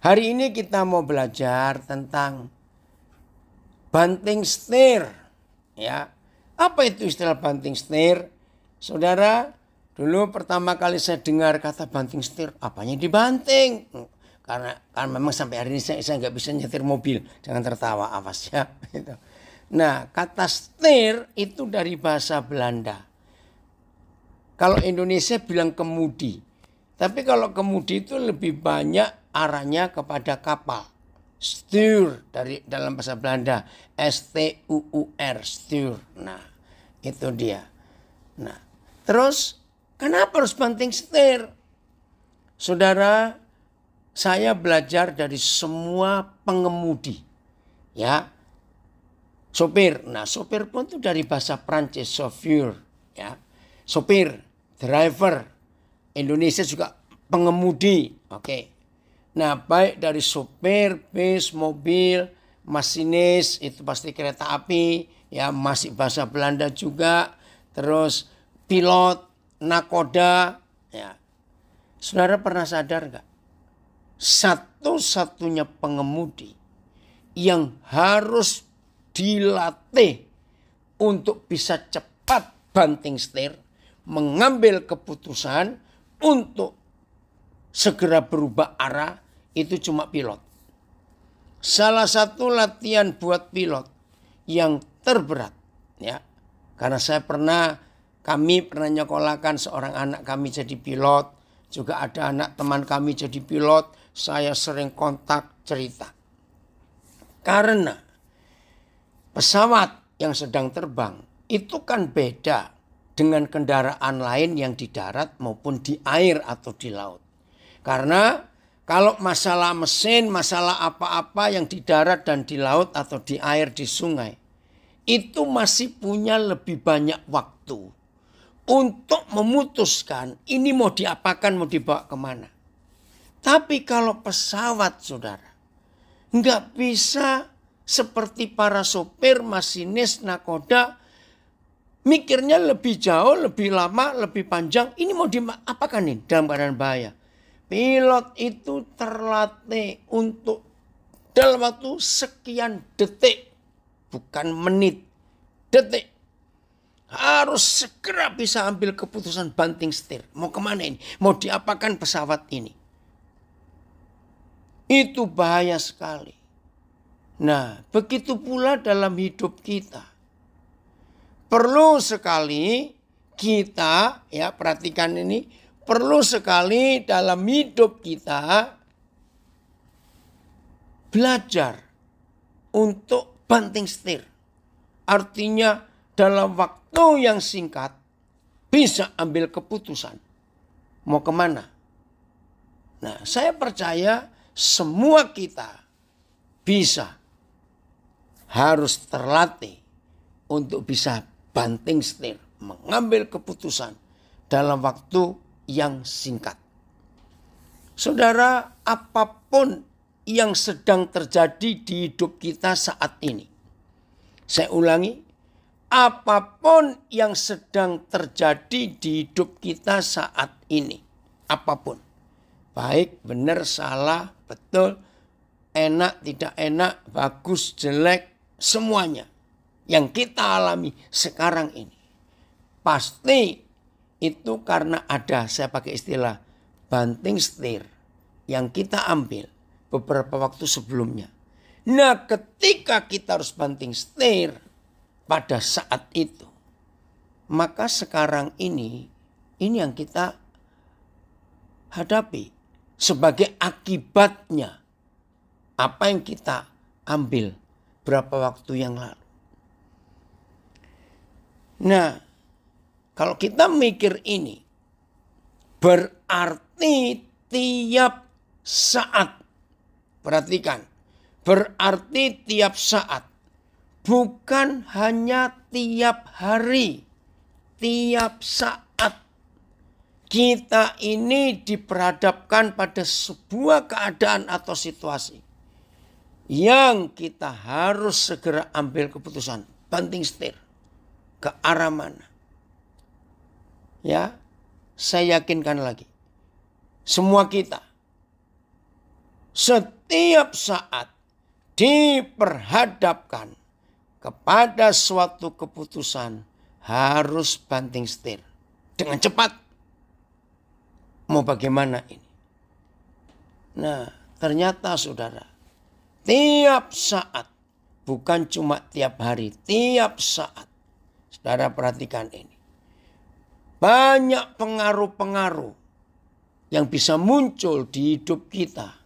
Hari ini kita mau belajar tentang banting setir. Ya, apa itu istilah banting setir? Saudara, dulu pertama kali saya dengar kata banting setir, apanya dibanting? Karena memang sampai hari ini saya nggak bisa nyetir mobil. Jangan tertawa, awas ya. Nah, kata setir itu dari bahasa Belanda. Kalau Indonesia bilang kemudi. Tapi kalau kemudi itu lebih banyak arahnya kepada kapal. Stuur dari dalam bahasa Belanda. S-T-U-U-R, stuur. Nah, itu dia. Nah, terus kenapa harus banting setir? Saudara, saya belajar dari semua pengemudi. Ya, sopir. Nah, sopir pun itu dari bahasa Prancis, chauffeur. Ya, sopir, driver. Indonesia juga pengemudi. Oke. Nah, baik dari sopir, bis, mobil, masinis, itu pasti kereta api, ya masih bahasa Belanda juga. Terus pilot, nakoda, ya. Saudara pernah sadar nggak? Satu-satunya pengemudi yang harus dilatih untuk bisa cepat banting setir, mengambil keputusan untuk segera berubah arah, itu cuma pilot. Salah satu latihan buat pilot yang terberat, ya, karena kami pernah nyekolahkan seorang anak kami jadi pilot, juga ada anak teman kami jadi pilot. Saya sering kontak cerita, karena pesawat yang sedang terbang itu kan beda dengan kendaraan lain yang di darat maupun di air atau di laut. Karena kalau masalah mesin, masalah apa-apa yang di darat dan di laut atau di air, di sungai, itu masih punya lebih banyak waktu untuk memutuskan ini mau diapakan, mau dibawa kemana. Tapi kalau pesawat, saudara, nggak bisa seperti para sopir, masinis, nakoda, mikirnya lebih jauh, lebih lama, lebih panjang. Ini mau diapakan nih dalam keadaan bahaya. Pilot itu terlatih untuk dalam waktu sekian detik. Bukan menit, detik. Harus segera bisa ambil keputusan banting setir. Mau kemana ini? Mau diapakan pesawat ini? Itu bahaya sekali. Nah, begitu pula dalam hidup kita. Perlu sekali kita, ya perhatikan ini, perlu sekali dalam hidup kita belajar untuk banting setir. Artinya dalam waktu yang singkat bisa ambil keputusan. Mau kemana? Nah, saya percaya semua kita bisa, harus terlatih untuk bisa banting setir, mengambil keputusan dalam waktu yang singkat. Saudara, apapun yang sedang terjadi di hidup kita saat ini. Saya ulangi, apapun yang sedang terjadi di hidup kita saat ini. Apapun. Baik, benar, salah, betul, enak, tidak enak, bagus, jelek, semuanya yang kita alami sekarang ini, pasti itu karena ada, saya pakai istilah banting setir yang kita ambil beberapa waktu sebelumnya. Nah, ketika kita harus banting setir pada saat itu, maka sekarang ini yang kita hadapi sebagai akibatnya apa yang kita ambil berapa waktu yang lalu. Nah, kalau kita mikir ini, berarti tiap saat, perhatikan, berarti tiap saat, bukan hanya tiap hari, tiap saat. Kita ini diperhadapkan pada sebuah keadaan atau situasi yang kita harus segera ambil keputusan, banting setir. Ke arah mana? Ya, saya yakinkan lagi. Semua kita setiap saat diperhadapkan kepada suatu keputusan harus banting setir dengan cepat. Mau bagaimana ini? Nah, ternyata saudara, tiap saat, bukan cuma tiap hari, tiap saat. Saudara perhatikan ini. Banyak pengaruh-pengaruh yang bisa muncul di hidup kita.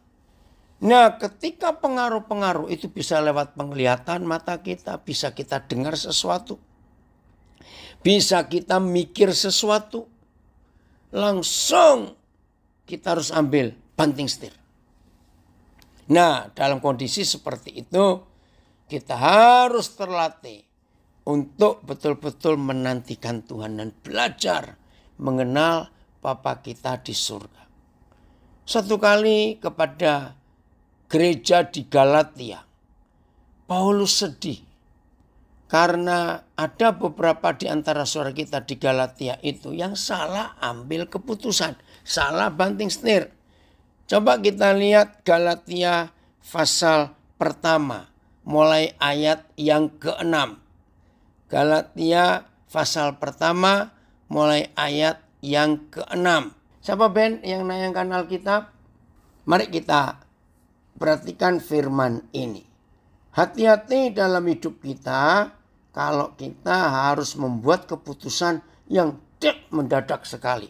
Nah, ketika pengaruh-pengaruh itu bisa lewat penglihatan mata kita, bisa kita dengar sesuatu, bisa kita mikir sesuatu, langsung kita harus ambil banting setir. Nah, dalam kondisi seperti itu, kita harus terlatih untuk betul-betul menantikan Tuhan dan belajar mengenal Bapa kita di surga. Satu kali kepada gereja di Galatia, Paulus sedih karena ada beberapa di antara saudara kita di Galatia itu yang salah ambil keputusan, salah banting setir. Coba kita lihat Galatia pasal pertama, mulai ayat yang ke-6. Galatia pasal pertama mulai ayat yang ke-6. Siapa Ben yang nayangkan Alkitab? Mari kita perhatikan firman ini. Hati-hati dalam hidup kita kalau kita harus membuat keputusan yang mendadak sekali.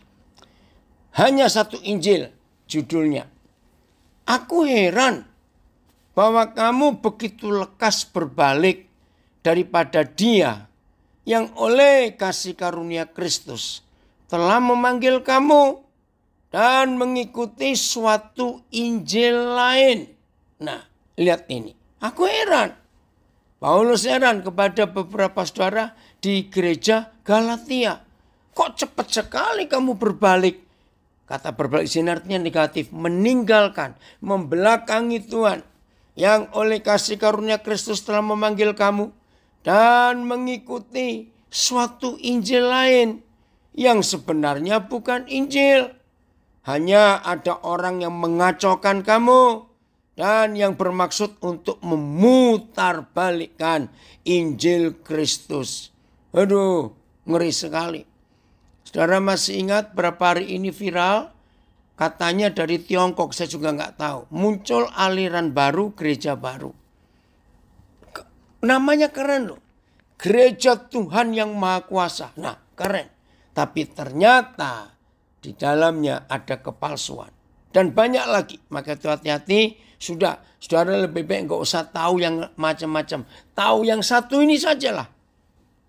Hanya satu Injil judulnya. Aku heran bahwa kamu begitu lekas berbalik daripada Dia yang oleh kasih karunia Kristus telah memanggil kamu dan mengikuti suatu Injil lain. Nah, lihat ini. Aku heran. Paulus heran kepada beberapa saudara di gereja Galatia. Kok cepat sekali kamu berbalik? Kata berbalik sini artinya negatif. Meninggalkan, membelakangi Tuhan yang oleh kasih karunia Kristus telah memanggil kamu dan mengikuti suatu Injil lain yang sebenarnya bukan Injil. Hanya ada orang yang mengacaukan kamu dan yang bermaksud untuk memutarbalikkan Injil Kristus. Aduh, ngeri sekali. Saudara masih ingat berapa hari ini viral? Katanya dari Tiongkok, saya juga nggak tahu. Muncul aliran baru, gereja baru. Namanya keren loh. Gereja Tuhan yang Maha Kuasa. Nah, keren. Tapi ternyata di dalamnya ada kepalsuan. Dan banyak lagi. Maka itu hati-hati. Sudah, saudara lebih baik nggak usah tahu yang macam-macam. Tahu yang satu ini sajalah.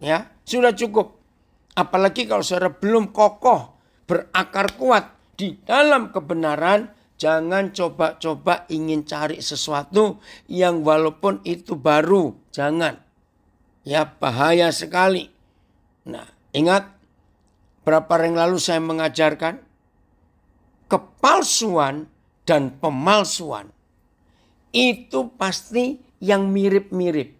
Ya, sudah cukup. Apalagi kalau saudara belum kokoh, berakar kuat di dalam kebenaran, jangan coba-coba ingin cari sesuatu yang walaupun itu baru. Jangan. Ya, bahaya sekali. Nah, ingat berapa hari yang lalu saya mengajarkan kepalsuan dan pemalsuan. Itu pasti yang mirip-mirip.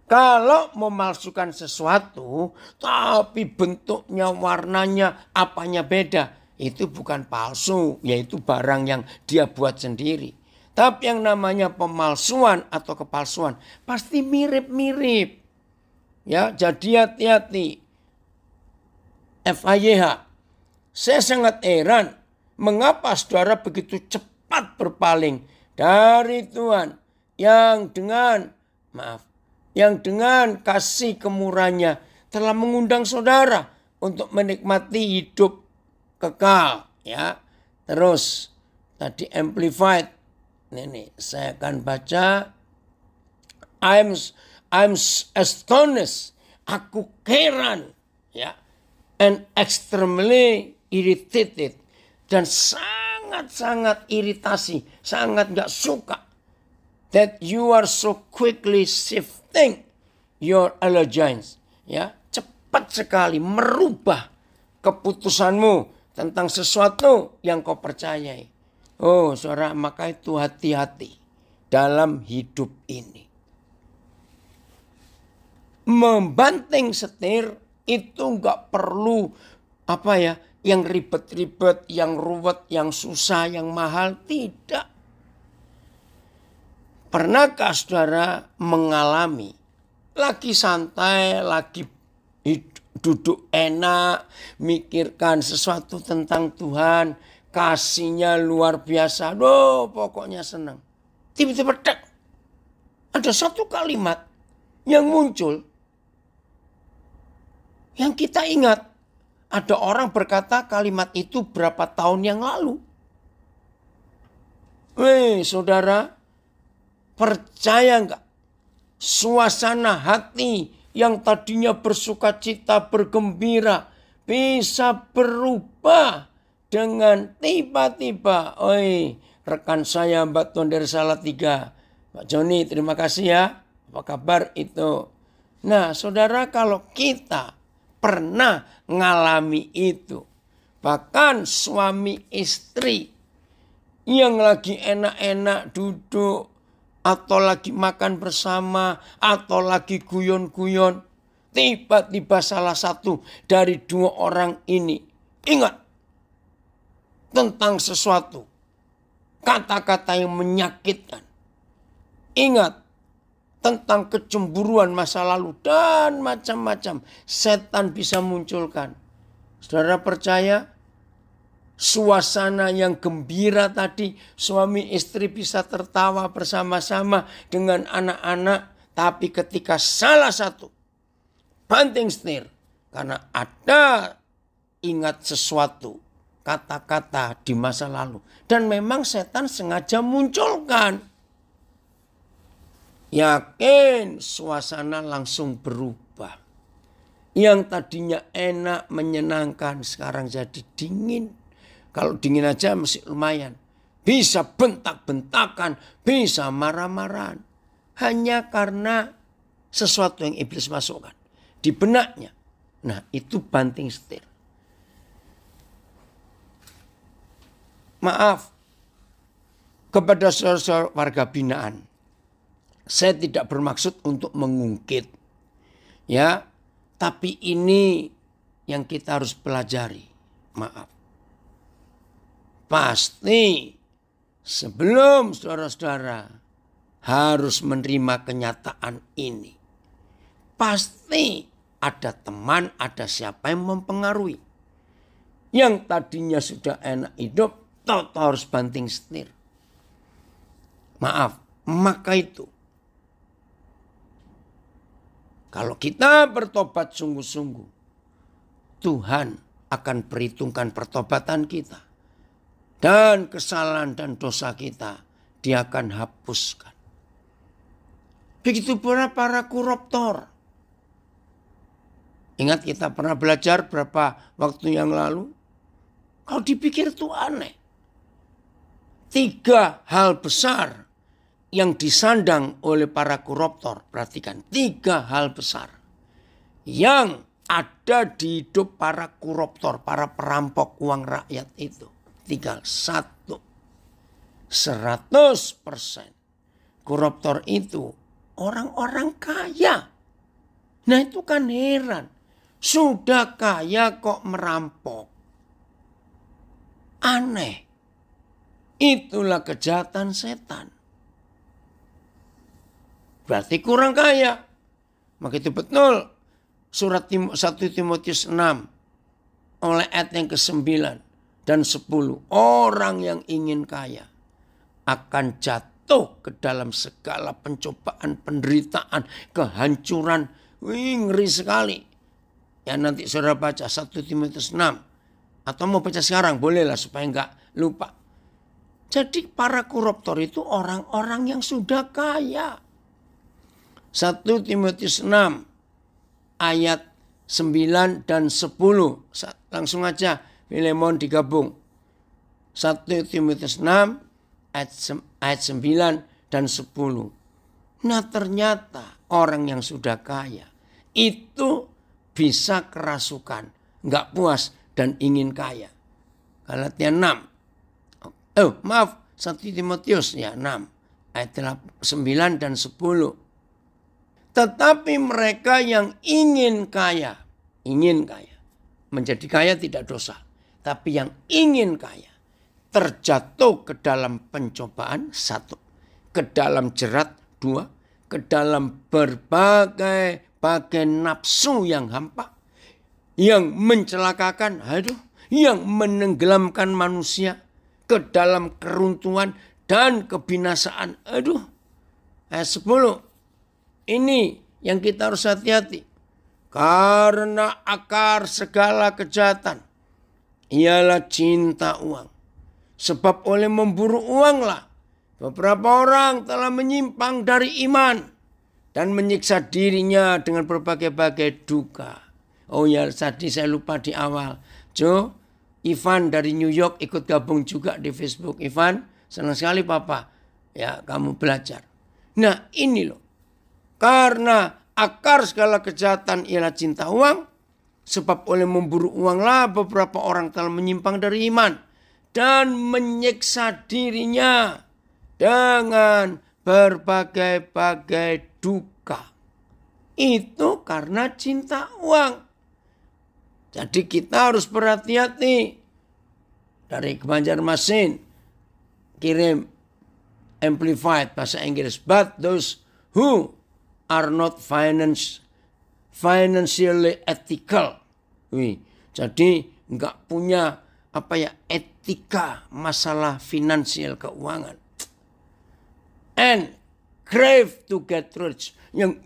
Kalau memalsukan sesuatu, tapi bentuknya, warnanya, apanya beda, itu bukan palsu, yaitu barang yang dia buat sendiri. Tapi yang namanya pemalsuan atau kepalsuan, pasti mirip-mirip. Ya, jadi hati-hati. FYH, saya sangat heran mengapa saudara begitu cepat berpaling dari Tuhan yang dengan kasih kemurahannya telah mengundang saudara untuk menikmati hidup kekal, ya. Terus tadi amplified. Ini saya akan baca. I'm astonished. Aku heran, ya. And extremely irritated. Dan sangat-sangat iritasi, sangat gak suka that you are so quickly shifting your allegiance. Ya, cepat sekali merubah keputusanmu tentang sesuatu yang kau percayai. Oh, saudara, maka itu hati-hati dalam hidup ini. Membanting setir itu gak perlu yang ribet-ribet, yang ruwet, yang susah, yang mahal. Tidak. Pernahkah saudara mengalami lagi santai, lagi duduk enak, mikirkan sesuatu tentang Tuhan, kasihnya luar biasa, pokoknya senang. Tiba-tiba ada satu kalimat yang muncul yang kita ingat. Ada orang berkata kalimat itu berapa tahun yang lalu. Saudara, percaya enggak? Suasana hati yang tadinya bersuka cita, bergembira, bisa berubah dengan tiba-tiba. Rekan saya Mbak Tuan dari Salatiga, Pak Joni, terima kasih ya. Apa kabar itu? Nah, saudara, kalau kita pernah ngalami itu, bahkan suami istri yang lagi enak-enak duduk, atau lagi makan bersama, atau lagi guyon-guyon, tiba-tiba salah satu dari dua orang ini ingat tentang sesuatu, kata-kata yang menyakitkan, ingat tentang kecemburuan masa lalu dan macam-macam setan bisa munculkan. Saudara percaya suasana yang gembira tadi, suami istri bisa tertawa bersama-sama dengan anak-anak, tapi ketika salah satu banting setir karena ada ingat sesuatu, kata-kata di masa lalu, dan memang setan sengaja munculkan, yakin suasana langsung berubah. Yang tadinya enak, menyenangkan, sekarang jadi dingin. Kalau dingin aja masih lumayan. Bisa bentak-bentakan, bisa marah-marahan. Hanya karena sesuatu yang iblis masukkan di benaknya. Nah, itu banting setir. Maaf kepada saudara-saudara warga binaan. Saya tidak bermaksud untuk mengungkit, ya, tapi ini yang kita harus pelajari. Maaf, pasti sebelum saudara-saudara harus menerima kenyataan ini, pasti ada teman, ada siapa yang mempengaruhi. Yang tadinya sudah enak hidup, tahu harus banting setir. Maaf, maka itu, kalau kita bertobat sungguh-sungguh, Tuhan akan perhitungkan pertobatan kita. Dan kesalahan dan dosa kita, Dia akan hapuskan. Begitu pula para koruptor. Ingat kita pernah belajar berapa waktu yang lalu? Kalau dipikir itu aneh. 3 hal besar yang disandang oleh para koruptor. Perhatikan, 3 hal besar yang ada di hidup para koruptor, para perampok uang rakyat itu. 3. 1. 100% koruptor itu orang-orang kaya. Nah, itu kan heran. Sudah kaya kok merampok. Aneh. Itulah kejahatan setan. Berarti kurang kaya. Maka itu betul. Surat 1 Timotius 6. Oleh ayat yang ke-9 dan 10. Orang yang ingin kaya akan jatuh ke dalam segala pencobaan, penderitaan, kehancuran. Ngeri sekali. Ya, nanti saudara baca 1 Timotius 6. Atau mau baca sekarang bolehlah supaya enggak lupa. Jadi para koruptor itu orang-orang yang sudah kaya. 1 Timotius 6 ayat 9 dan 10. Langsung aja Filemon digabung. 1 Timotius 6 ayat 9 dan 10. Nah, ternyata orang yang sudah kaya itu bisa kerasukan, nggak puas dan ingin kaya. Galatia 6. 1 Timotius ya 6 ayat 9 dan 10. Tetapi mereka yang ingin kaya, menjadi kaya tidak dosa. Tapi yang ingin kaya, terjatuh ke dalam pencobaan 1, ke dalam jerat. 2, ke dalam berbagai nafsu yang hampa, yang mencelakakan, yang menenggelamkan manusia ke dalam keruntuhan dan kebinasaan. Ayat 10. Ini yang kita harus hati-hati. Karena akar segala kejahatan ialah cinta uang. Sebab oleh memburu uanglah beberapa orang telah menyimpang dari iman dan menyiksa dirinya dengan berbagai-bagai duka. Oh ya, tadi saya lupa di awal. Ivan dari New York ikut gabung juga di Facebook. Ivan, senang sekali Papa. Ya, kamu belajar. Nah, ini loh. Karena akar segala kejahatan ialah cinta uang. Sebab oleh memburu uanglah beberapa orang telah menyimpang dari iman dan menyiksa dirinya dengan berbagai-bagai duka. Itu karena cinta uang. Jadi kita harus berhati-hati. Dari Banjarmasin kirim amplified bahasa Inggris. But those who are not financially ethical. Jadi enggak punya etika masalah finansial keuangan. And crave to get rich. Yang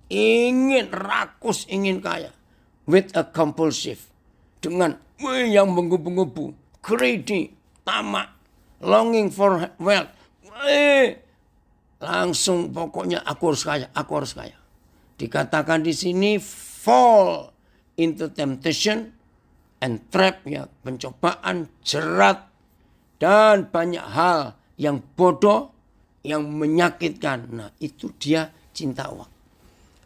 ingin rakus, ingin kaya. With a compulsive. Dengan yang menggebu-gebu. Greedy. Tamak. Longing for wealth. Langsung pokoknya aku harus kaya. Dikatakan di sini fall into temptation and trap, ya, pencobaan, jerat, dan banyak hal yang bodoh, yang menyakitkan. Nah, itu dia cinta uang.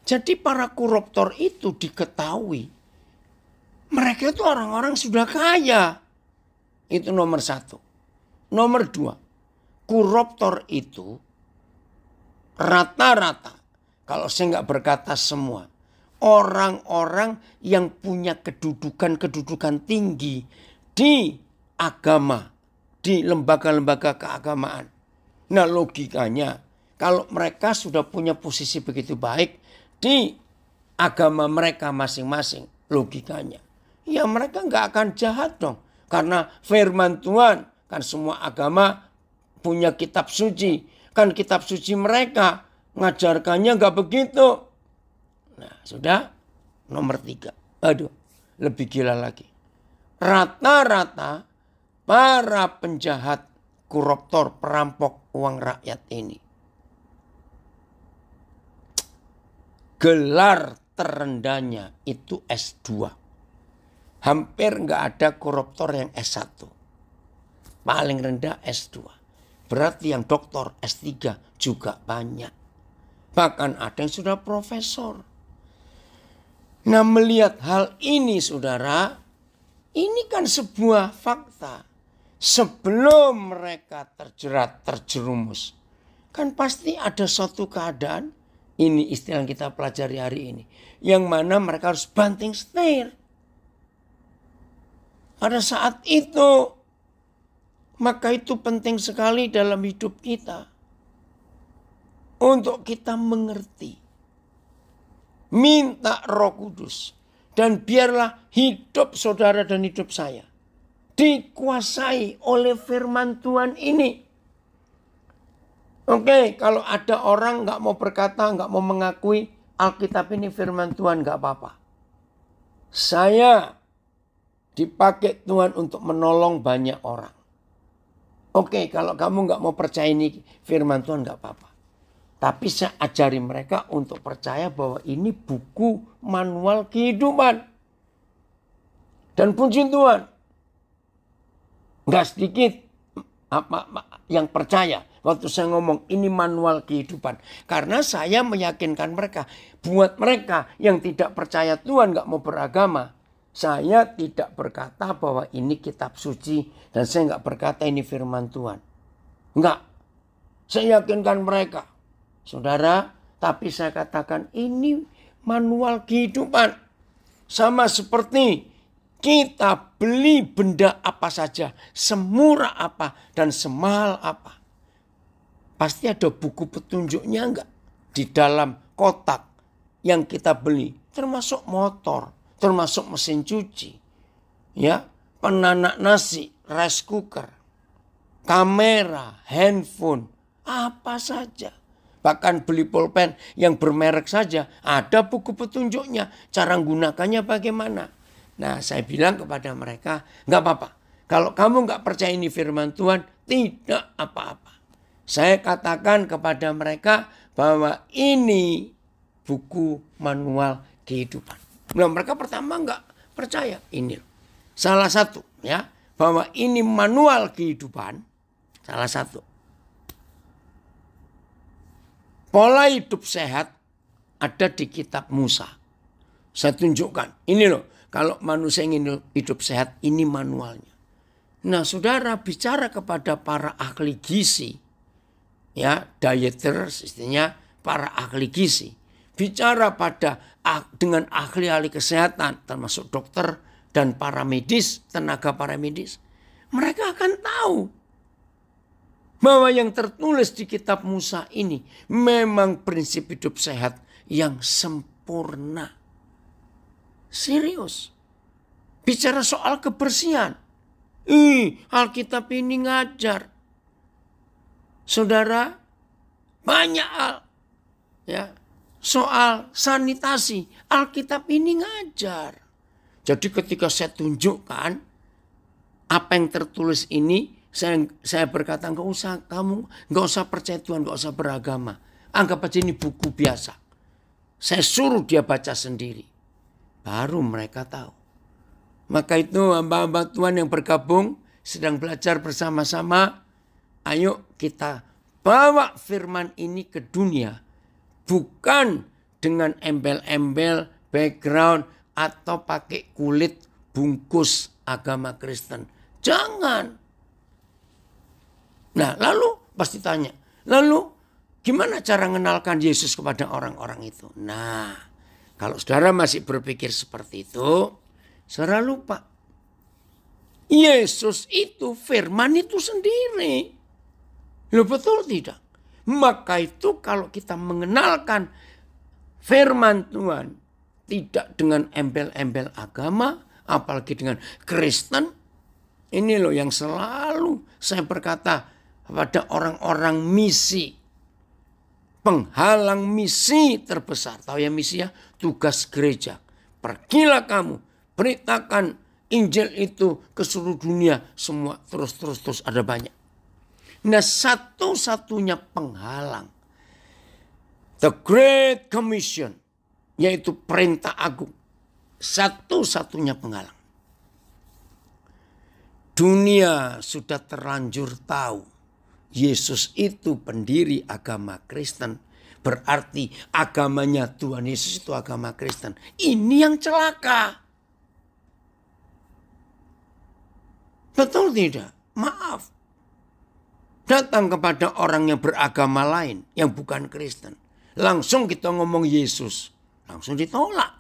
Jadi para koruptor itu diketahui. Mereka itu orang-orang sudah kaya. Itu nomor 1. Nomor 2. Koruptor itu rata-rata, kalau saya nggak berkata semua, orang-orang yang punya kedudukan tinggi di agama, di lembaga-lembaga keagamaan. Nah, logikanya kalau mereka sudah punya posisi begitu baik di agama mereka masing-masing, logikanya ya mereka nggak akan jahat dong. Karena firman Tuhan, kan semua agama punya kitab suci. Kan kitab suci mereka ngajarkannya nggak begitu. Nah, sudah. Nomor 3. Lebih gila lagi. Rata-rata para penjahat, koruptor, perampok uang rakyat ini, gelar terendahnya itu S2. Hampir nggak ada koruptor yang S1. Paling rendah S2. Berarti yang doktor S3 juga banyak. Bahkan ada yang sudah profesor. Nah, melihat hal ini saudara, ini kan sebuah fakta. Sebelum mereka terjerat, terjerumus, kan pasti ada suatu keadaan, ini istilah yang kita pelajari hari ini, yang mana mereka harus banting setir. Pada saat itu, maka itu penting sekali dalam hidup kita. Untuk kita mengerti. Minta Roh Kudus. Dan biarlah hidup saudara dan hidup saya dikuasai oleh firman Tuhan ini. Oke, kalau ada orang gak mau berkata, gak mau mengakui Alkitab ini firman Tuhan, gak apa-apa. Saya dipakai Tuhan untuk menolong banyak orang. Oke, kalau kamu gak mau percaya ini firman Tuhan, gak apa-apa. Tapi saya ajari mereka untuk percaya bahwa ini buku manual kehidupan. Dan puji Tuhan, gak sedikit yang percaya waktu saya ngomong ini manual kehidupan. Karena saya meyakinkan mereka, buat mereka yang tidak percaya Tuhan, gak mau beragama, saya tidak berkata bahwa ini kitab suci dan saya gak berkata ini firman Tuhan. Enggak, saya yakinkan mereka. Saudara, tapi saya katakan ini manual kehidupan. Sama seperti kita beli benda apa saja, semurah apa dan semahal apa. pasti ada buku petunjuknya enggak di dalam kotak yang kita beli, termasuk motor, termasuk mesin cuci, ya, penanak nasi, rice cooker, kamera, handphone, apa saja. Bahkan beli pulpen yang bermerek saja ada buku petunjuknya. Cara menggunakannya bagaimana. Nah, saya bilang kepada mereka, nggak apa-apa. Kalau kamu nggak percaya ini firman Tuhan, tidak apa-apa. Saya katakan kepada mereka bahwa ini buku manual kehidupan. Nah, mereka pertama nggak percaya. Ini salah satu, ya, bahwa ini manual kehidupan. Salah satu. Pola hidup sehat ada di kitab Musa. Saya tunjukkan. Ini loh. Kalau manusia ingin hidup sehat, ini manualnya. Nah, saudara bicara kepada para ahli gizi. Ya, dieters, istilahnya para ahli gizi. Bicara dengan ahli-ahli kesehatan, termasuk dokter dan para medis, tenaga para medis. Mereka akan tahu bahwa yang tertulis di kitab Musa ini memang prinsip hidup sehat yang sempurna. Serius. Bicara soal kebersihan. Alkitab ini ngajar. Saudara, banyak hal. Ya, soal sanitasi. Alkitab ini ngajar. Jadi ketika saya tunjukkan apa yang tertulis ini, saya berkata, kamu nggak usah percaya Tuhan, nggak usah beragama. Anggap aja ini buku biasa. Saya suruh dia baca sendiri. Baru mereka tahu. Maka itu hamba-hamba Tuhan yang bergabung, sedang belajar bersama-sama. Ayo kita bawa firman ini ke dunia. Bukan dengan embel-embel, background, atau pakai kulit bungkus agama Kristen. Jangan. Nah, lalu pasti tanya, lalu gimana cara mengenalkan Yesus kepada orang-orang itu? Nah, kalau saudara masih berpikir seperti itu, saudara lupa. Yesus itu firman itu sendiri. Loh, betul tidak? Maka itu kalau kita mengenalkan firman Tuhan tidak dengan embel-embel agama, apalagi dengan Kristen, ini loh yang selalu saya berkata pada orang-orang misi. Penghalang misi terbesar. Tahu ya misi ya? Tugas gereja. Pergilah kamu. Beritakan Injil itu ke seluruh dunia. Semua terus ada banyak. Nah, satu-satunya penghalang. The Great Commission. Yaitu perintah agung. Satu-satunya penghalang. Dunia sudah terlanjur tahu. Yesus itu pendiri agama Kristen. Berarti agamanya Tuhan Yesus itu agama Kristen. Ini yang celaka. Betul tidak? Maaf. Datang kepada orang yang beragama lain. Yang bukan Kristen. Langsung kita ngomong Yesus. Langsung ditolak.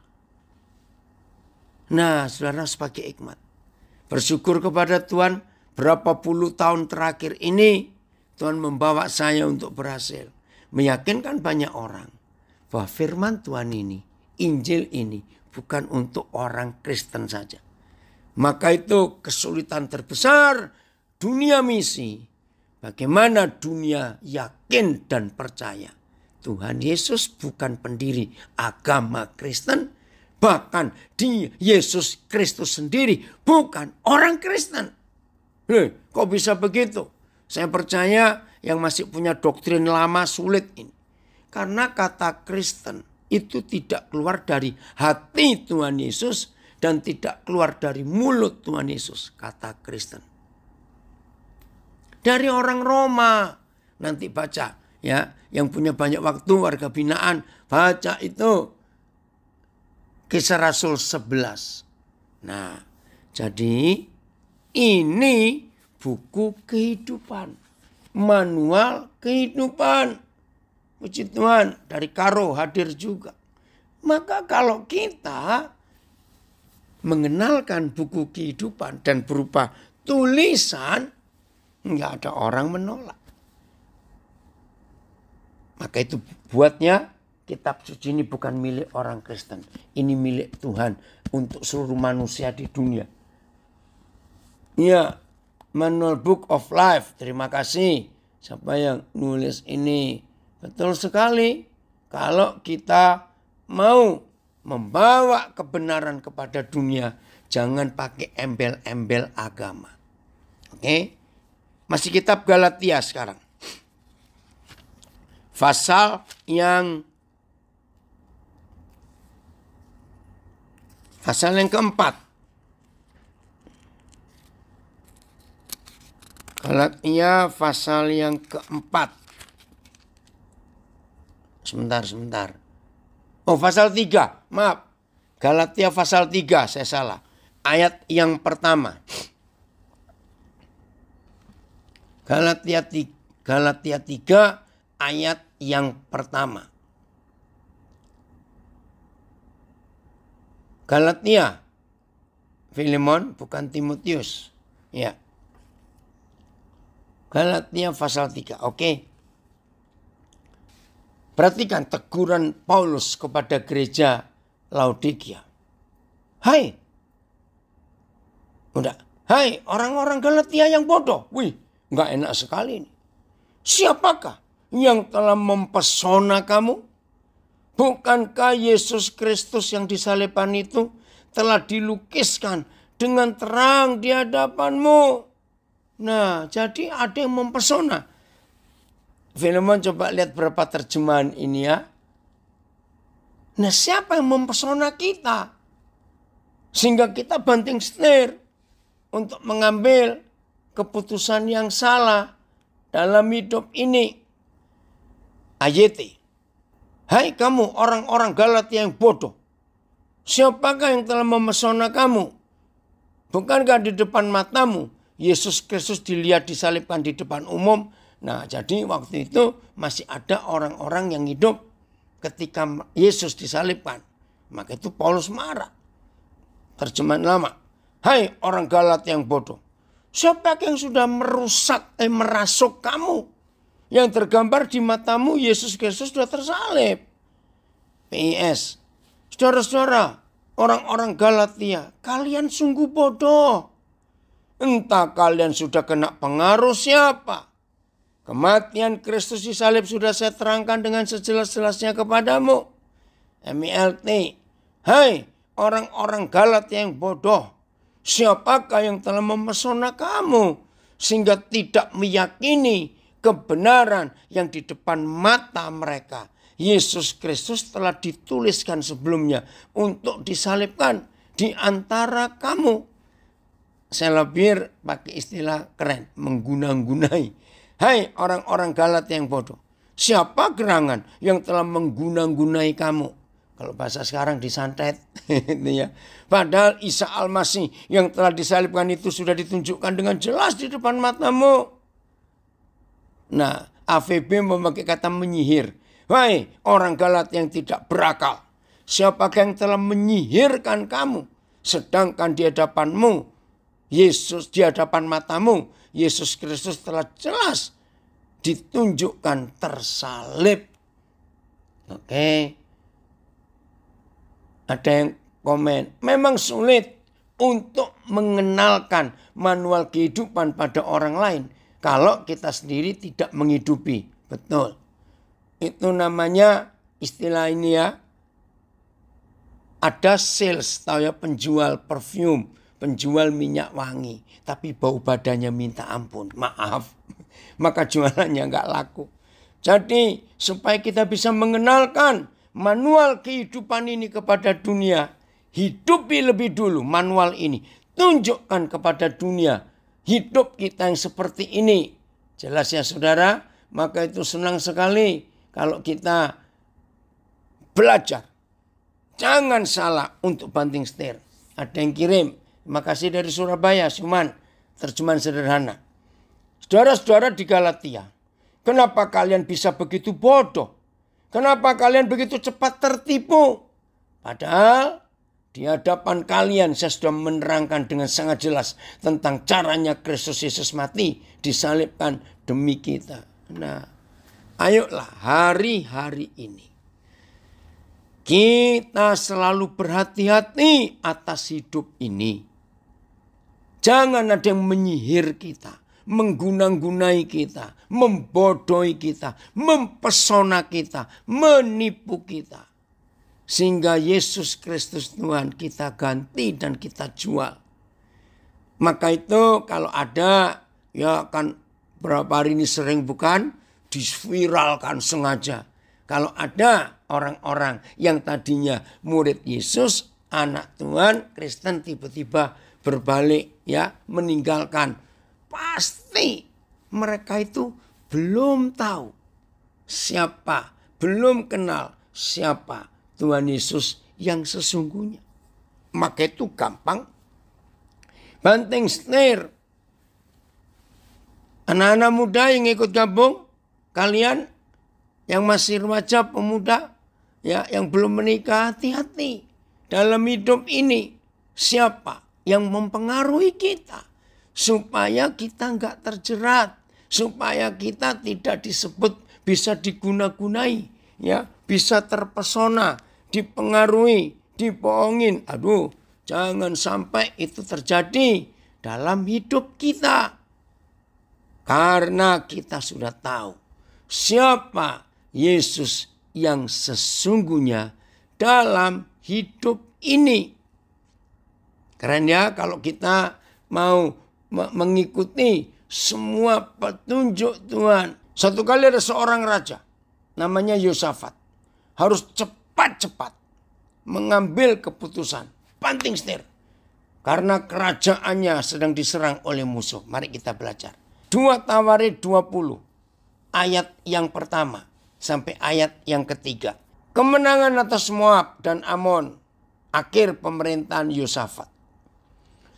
Nah, saudara sebagai hikmat. Bersyukur kepada Tuhan. Berapa puluh tahun terakhir ini Tuhan membawa saya untuk berhasil meyakinkan banyak orang bahwa firman Tuhan ini, Injil ini bukan untuk orang Kristen saja. Maka itu kesulitan terbesar dunia misi. Bagaimana dunia yakin dan percaya Tuhan Yesus bukan pendiri agama Kristen. Bahkan Yesus Kristus sendiri bukan orang Kristen. Kok bisa begitu? Saya percaya yang masih punya doktrin lama sulit ini. Karena kata Kristen itu tidak keluar dari hati Tuhan Yesus dan tidak keluar dari mulut Tuhan Yesus. Kata Kristen. Dari orang Roma. Nanti baca ya. Yang punya banyak waktu warga binaan. Baca itu. Kisah Rasul 11. Nah, jadi ini buku kehidupan. Manual kehidupan. Puji Tuhan, dari Karo hadir juga. Maka kalau kita mengenalkan buku kehidupan dan berupa tulisan, nggak ada orang menolak. Maka itu buatnya kitab suci ini bukan milik orang Kristen. Ini milik Tuhan untuk seluruh manusia di dunia. Ya, Manual Book of Life. Terima kasih siapa yang nulis ini. Betul sekali. Kalau kita mau membawa kebenaran kepada dunia, jangan pakai embel-embel agama. Oke? Masih kitab Galatia sekarang. Pasal yang keempat. Galatia pasal yang keempat. Sebentar. Oh, pasal 3. Maaf. Galatia pasal 3, saya salah. Ayat yang pertama. Galatia 3 ayat yang pertama. Galatia, Filemon bukan Timotius. Ya. Galatia pasal 3. Oke. Perhatikan teguran Paulus kepada gereja Laodikia. Hai. Udah. Hai orang-orang Galatia yang bodoh. Wih, nggak enak sekali ini. Siapakah yang telah mempesona kamu? Bukankah Yesus Kristus yang disalibkan itu telah dilukiskan dengan terang di hadapanmu? Nah, jadi ada yang mempesona. Filemon coba lihat berapa terjemahan ini ya. Nah, siapa yang mempesona kita? Sehingga kita banting setir untuk mengambil keputusan yang salah dalam hidup ini. AYT. Hai kamu orang-orang Galatia yang bodoh. Siapakah yang telah memesona kamu? Bukankah di depan matamu Yesus Kristus dilihat disalibkan di depan umum? Nah, jadi waktu itu masih ada orang-orang yang hidup ketika Yesus disalibkan. Maka itu Paulus marah. Terjemahan lama. Hai orang Galatia yang bodoh. Siapa yang sudah merasuk kamu? Yang tergambar di matamu Yesus Kristus sudah tersalib. PIS. Saudara-saudara, orang-orang Galatia, kalian sungguh bodoh. Entah kalian sudah kena pengaruh siapa. Kematian Kristus disalib sudah saya terangkan dengan sejelas-jelasnya kepadamu. MILT. Hai orang-orang Galatia yang bodoh. Siapakah yang telah memesona kamu sehingga tidak meyakini kebenaran yang di depan mata mereka? Yesus Kristus telah dituliskan sebelumnya untuk disalibkan di antara kamu. Saya lebih pakai istilah keren, mengguna-gunai. Hai orang-orang Galatia yang bodoh. Siapa gerangan yang telah mengguna-gunai kamu? Kalau bahasa sekarang disantet. Ya. Padahal Isa Al-Masih yang telah disalibkan itu sudah ditunjukkan dengan jelas di depan matamu. Nah, AVB memakai kata menyihir. Hai orang Galatia yang tidak berakal. Siapakah yang telah menyihirkan kamu? Sedangkan di hadapanmu, Yesus di hadapan matamu, Yesus Kristus telah jelas ditunjukkan tersalib. Oke. Ada yang komen, memang sulit untuk mengenalkan manual kehidupan pada orang lain kalau kita sendiri tidak menghidupi. Betul. Itu namanya istilah ini ya. Ada sales, tahu ya, penjual parfum, penjual minyak wangi, tapi bau badannya minta ampun, maaf, maka jualannya nggak laku. Jadi supaya kita bisa mengenalkan manual kehidupan ini kepada dunia, hidupi lebih dulu manual ini, tunjukkan kepada dunia hidup kita yang seperti ini. Jelas ya saudara, maka itu senang sekali kalau kita belajar. Jangan salah untuk banting setir. Ada yang kirim. Terima kasih dari Surabaya, Suman. Terjemahan sederhana. Saudara-saudara di Galatia, kenapa kalian bisa begitu bodoh? Kenapa kalian begitu cepat tertipu? Padahal di hadapan kalian saya sudah menerangkan dengan sangat jelas tentang caranya Kristus Yesus mati, disalibkan demi kita. Nah, Ayolah hari-hari ini kita selalu berhati-hati atas hidup ini. Jangan ada yang menyihir kita, mengguna-gunai kita, membodohi kita, mempesona kita, menipu kita. Sehingga Yesus Kristus Tuhan kita ganti dan kita jual. Maka itu kalau ada, ya kan berapa hari ini sering bukan, diviralkan sengaja. Kalau ada orang-orang yang tadinya murid Yesus, anak Tuhan, Kristen tiba-tiba berbalik, ya, meninggalkan. Pasti mereka itu belum tahu siapa, belum kenal siapa Tuhan Yesus yang sesungguhnya. Maka itu gampang banting setir. Anak-anak muda yang ikut gabung, kalian yang masih remaja, pemuda, ya, yang belum menikah, hati-hati dalam hidup ini. Siapa yang mempengaruhi kita supaya kita nggak terjerat, supaya kita tidak disebut bisa diguna-gunai, ya, bisa terpesona, dipengaruhi, dibohongin. Aduh, jangan sampai itu terjadi dalam hidup kita. Karena kita sudah tahu siapa Yesus yang sesungguhnya dalam hidup ini. Keren ya kalau kita mau mengikuti semua petunjuk Tuhan. Satu kali ada seorang raja namanya Yosafat. Harus cepat-cepat mengambil keputusan. Banting setir. Karena kerajaannya sedang diserang oleh musuh. Mari kita belajar. 2 Tawarik 20. Ayat yang pertama sampai ayat yang ketiga. Kemenangan atas Moab dan Amon. Akhir pemerintahan Yosafat.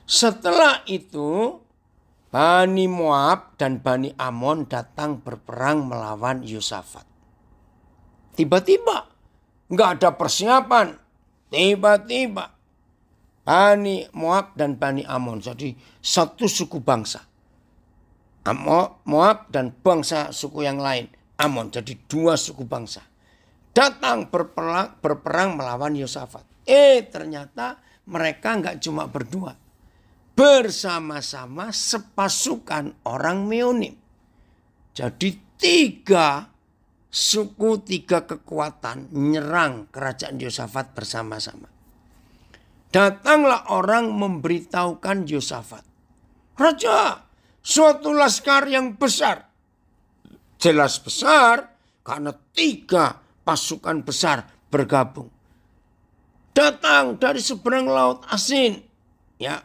Setelah itu Bani Moab dan Bani Amon datang berperang melawan Yosafat. Tiba-tiba nggak ada persiapan. Tiba-tiba Bani Moab dan Bani Amon jadi satu suku bangsa. Moab dan bangsa suku yang lain, Amon, jadi 2 suku bangsa. Datang berperang melawan Yosafat. Ternyata mereka nggak cuma berdua. Bersama-sama sepasukan orang Meonim. Jadi 3 suku, 3 kekuatan menyerang kerajaan Yosafat bersama-sama. Datanglah orang memberitahukan Yosafat. Raja, suatu laskar yang besar. Jelas besar karena 3 pasukan besar bergabung. Datang dari seberang laut Asin. Ya,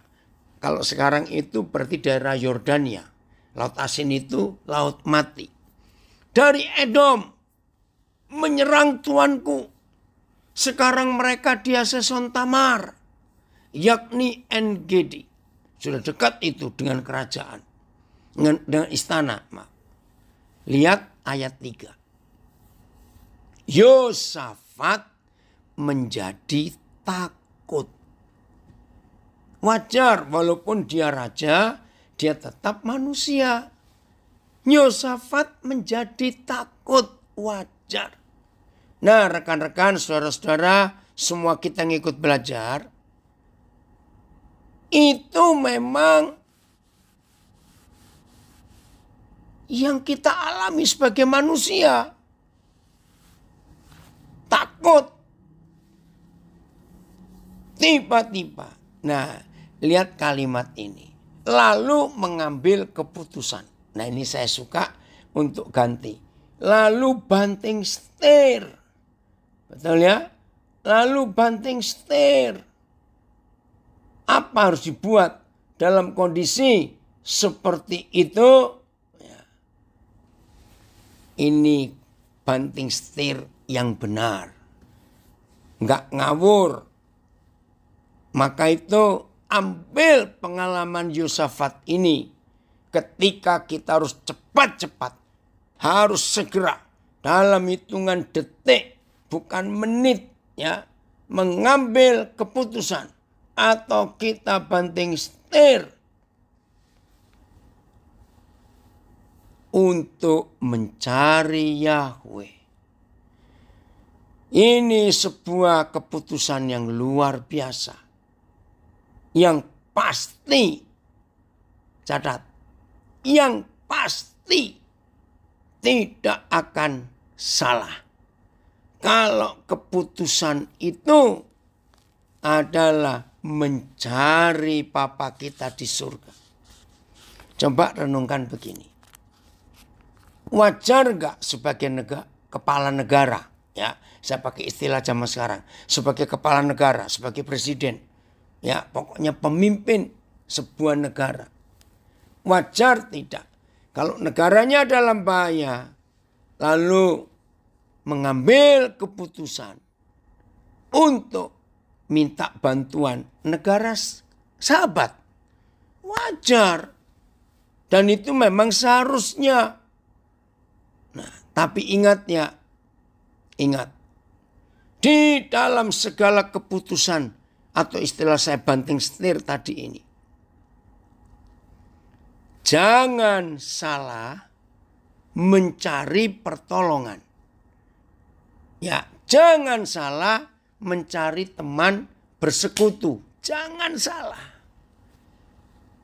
kalau sekarang itu berarti daerah Yordania. Laut Asin itu laut mati. Dari Edom menyerang tuanku. Sekarang mereka di Hazeson Tamar, yakni En-Gedi. Sudah dekat itu dengan kerajaan. Dengan istana. Lihat ayat 3. Yosafat menjadi takut. Wajar, walaupun dia raja, dia tetap manusia. Yosafat menjadi takut, wajar. Nah, rekan-rekan, saudara-saudara, semua kita yang ikut belajar, itu memang yang kita alami sebagai manusia. Takut. Tiba-tiba. Nah, lihat kalimat ini. Lalu mengambil keputusan. Nah, ini saya suka untuk ganti. Lalu banting setir. Betul ya? Lalu banting setir. Apa harus dibuat dalam kondisi seperti itu? Ini banting setir yang benar. Enggak ngawur. Maka itu ambil pengalaman Yosafat ini. Ketika kita harus cepat-cepat. Harus segera. Dalam hitungan detik. Bukan menit. Ya, mengambil keputusan. Atau kita banting setir. untuk mencari Yahweh. Ini sebuah keputusan yang luar biasa. Yang pasti, catat, yang pasti tidak akan salah. Kalau keputusan itu adalah mencari Bapa kita di surga. Coba renungkan begini. Wajar gak sebagai kepala negara, ya, saya pakai istilah zaman sekarang, sebagai kepala negara, sebagai presiden, ya, pokoknya pemimpin sebuah negara. Wajar tidak kalau negaranya dalam bahaya lalu mengambil keputusan untuk minta bantuan negara sahabat. Wajar. Dan itu memang seharusnya. Nah, tapi ingat, di dalam segala keputusan atau istilah saya banting setir tadi ini, jangan salah mencari pertolongan. Ya, jangan salah mencari teman bersekutu. Jangan salah.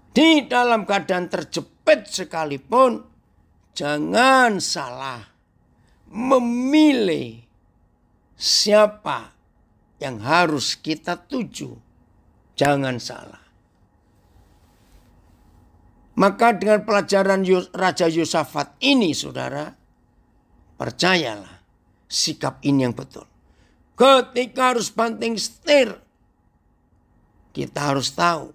Di dalam keadaan terjepit sekalipun, jangan salah memilih siapa yang harus kita tuju. Jangan salah. Maka dengan pelajaran Raja Yosafat ini, saudara, percayalah sikap ini yang betul. Ketika harus banting setir, kita harus tahu,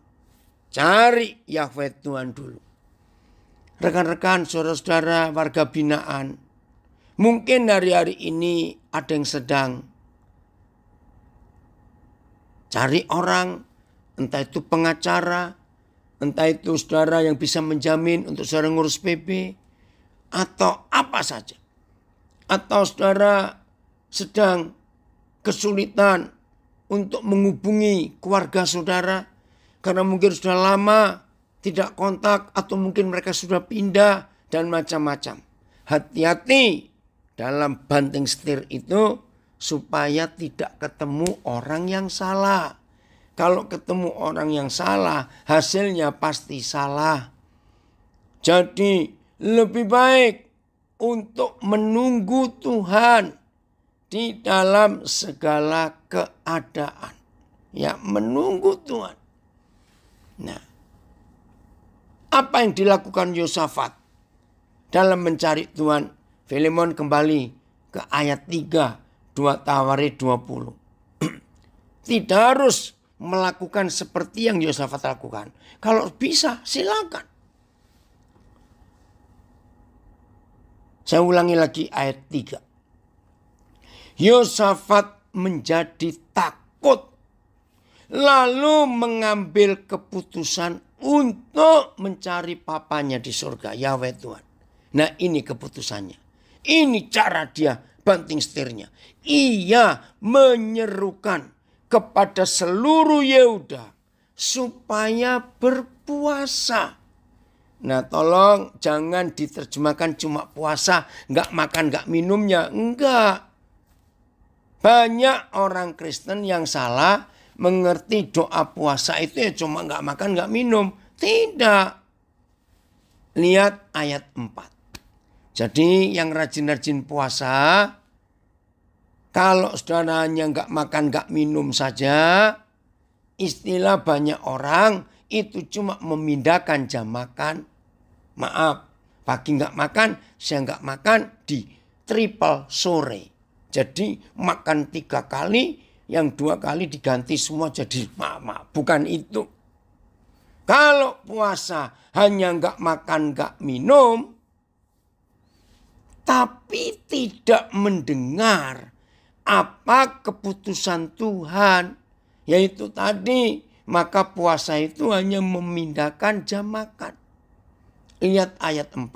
cari Yahweh Tuhan dulu. Rekan-rekan, saudara-saudara, warga binaan, mungkin hari-hari ini ada yang sedang cari orang, entah itu pengacara, entah itu saudara yang bisa menjamin untuk saudara ngurus PB, atau apa saja. Atau saudara sedang kesulitan untuk menghubungi keluarga saudara, karena mungkin sudah lama tidak kontak, atau mungkin mereka sudah pindah, dan macam-macam. Hati-hati dalam banting setir itu, supaya tidak ketemu orang yang salah. Kalau ketemu orang yang salah, hasilnya pasti salah. Jadi lebih baik untuk menunggu Tuhan di dalam segala keadaan. Ya, menunggu Tuhan. Nah, apa yang dilakukan Yosafat dalam mencari Tuhan? Filemon kembali ke ayat 3, 2 Tawarik 20. Tidak harus melakukan seperti yang Yosafat lakukan. Kalau bisa, silakan. Saya ulangi lagi ayat 3. Yosafat menjadi takut, lalu mengambil keputusan untuk mencari papanya di surga, Yahweh Tuhan. Nah, ini keputusannya. Ini cara dia banting setirnya. Ia menyerukan kepada seluruh Yehuda supaya berpuasa. Nah, tolong jangan diterjemahkan cuma puasa, nggak makan, nggak minumnya. Enggak. Banyak orang Kristen yang salah mengerti doa puasa itu ya cuma nggak makan, nggak minum. Tidak. Lihat ayat 4. Jadi yang rajin-rajin puasa, kalau saudaranya nggak makan, nggak minum saja, istilah banyak orang itu cuma memindahkan jam makan. Maaf, pagi nggak makan, siang nggak makan, di triple sore. Jadi makan 3 kali, yang 2 kali diganti semua jadi maaf, bukan itu. Kalau puasa hanya nggak makan, nggak minum, tapi tidak mendengar apa keputusan Tuhan, yaitu tadi, maka puasa itu hanya memindahkan jam makan. Lihat ayat 4.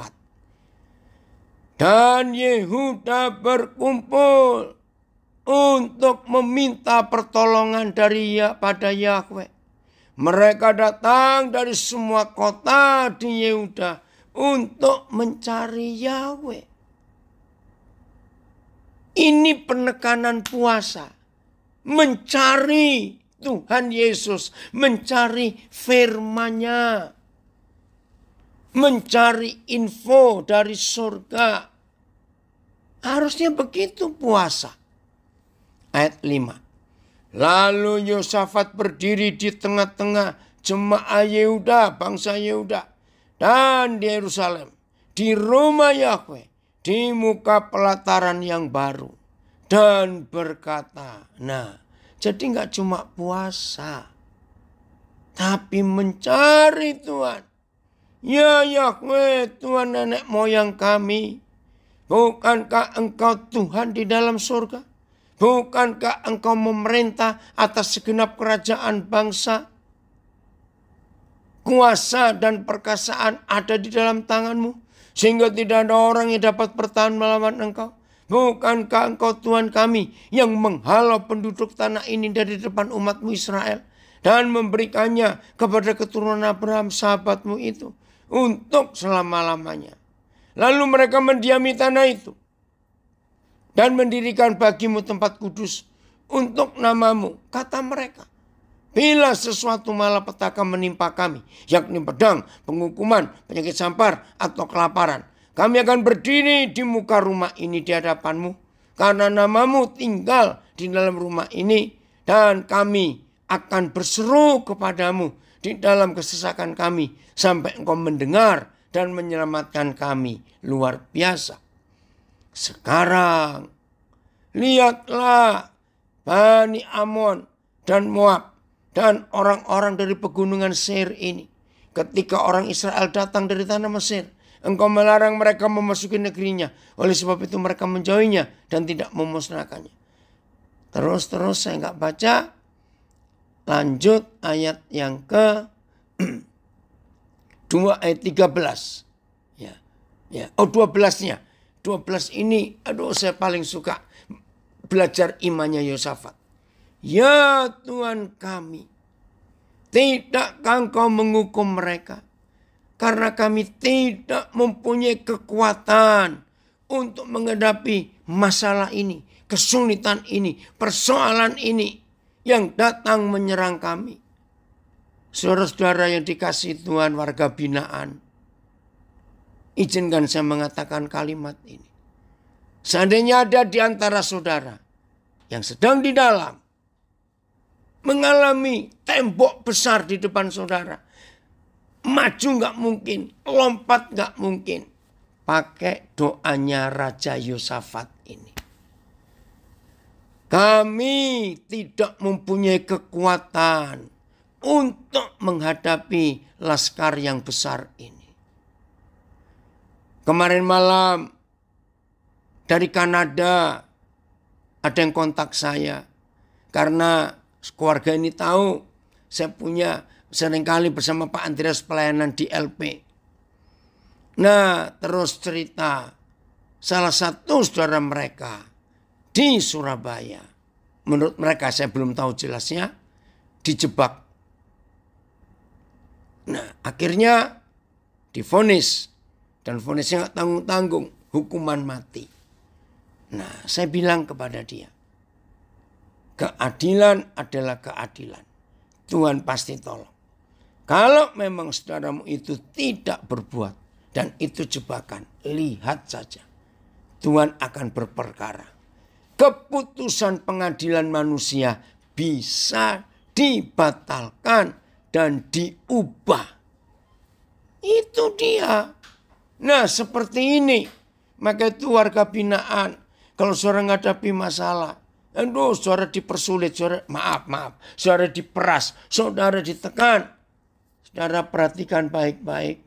Dan Yehuda berkumpul untuk meminta pertolongan pada Yahweh. Mereka datang dari semua kota di Yehuda, untuk mencari Yahweh. Ini penekanan puasa. Mencari Tuhan Yesus, mencari firman-Nya, mencari info dari surga. Harusnya begitu puasa. Ayat 5. Lalu Yosafat berdiri di tengah-tengah jemaah Yehuda, bangsa Yehuda, dan di Yerusalem, di rumah Yahweh, di muka pelataran yang baru, dan berkata, nah, jadi nggak cuma puasa, tapi mencari Tuhan. Ya Yahweh, Tuhan nenek moyang kami, bukankah Engkau Tuhan di dalam surga? Bukankah Engkau memerintah atas segenap kerajaan bangsa? Kuasa dan perkasaan ada di dalam tangan-Mu, sehingga tidak ada orang yang dapat bertahan melawan Engkau. Bukankah Engkau Tuhan kami yang menghalau penduduk tanah ini dari depan umat-Mu Israel dan memberikannya kepada keturunan Abraham sahabat-Mu itu untuk selama-lamanya. Lalu mereka mendiami tanah itu dan mendirikan bagi-Mu tempat kudus untuk nama-Mu. Kata mereka, bila sesuatu malapetaka menimpa kami, yakni pedang, penghukuman, penyakit sampar, atau kelaparan, kami akan berdiri di muka rumah ini di hadapan-Mu, karena nama-Mu tinggal di dalam rumah ini, dan kami akan berseru kepadamu di dalam kesesakan kami, sampai Engkau mendengar dan menyelamatkan kami. Luar biasa. Sekarang, lihatlah Bani Amon dan Moab dan orang-orang dari pegunungan Seir ini. Ketika orang Israel datang dari tanah Mesir, Engkau melarang mereka memasuki negerinya. Oleh sebab itu mereka menjauhinya dan tidak memusnahkannya. Terus saya nggak baca. Lanjut ayat yang ke 2 ayat 13. Ya. Oh 12-nya. 12 ini saya paling suka belajar imannya Yosafat. Ya Tuhan kami, tidakkah Engkau menghukum mereka? Karena kami tidak mempunyai kekuatan untuk menghadapi masalah ini, kesulitan ini, persoalan ini yang datang menyerang kami. Saudara-saudara yang dikasihi Tuhan, warga binaan, izinkan saya mengatakan kalimat ini. Seandainya ada di antara saudara yang sedang di dalam mengalami tembok besar di depan saudara, maju gak mungkin, lompat gak mungkin, pakai doanya Raja Yosafat ini. Kami tidak mempunyai kekuatan untuk menghadapi laskar yang besar ini. Kemarin malam dari Kanada ada yang kontak saya, karena keluarga ini tahu saya punya seringkali bersama Pak Andreas pelayanan di LP. Nah, terus cerita salah satu saudara mereka di Surabaya, menurut mereka, saya belum tahu jelasnya, dijebak. Nah, akhirnya divonis, dan vonisnya nggak tanggung-tanggung, hukuman mati. Nah, saya bilang kepada dia, keadilan adalah keadilan. Tuhan pasti tolong. Kalau memang saudaramu itu tidak berbuat dan itu jebakan, lihat saja. Tuhan akan berperkara. Keputusan pengadilan manusia bisa dibatalkan dan diubah. Itu dia. Nah, seperti ini. Maka itu warga binaan. Kalau saudara menghadapi masalah, saudara dipersulit, saudara saudara diperas, saudara ditekan. Saudara perhatikan baik-baik.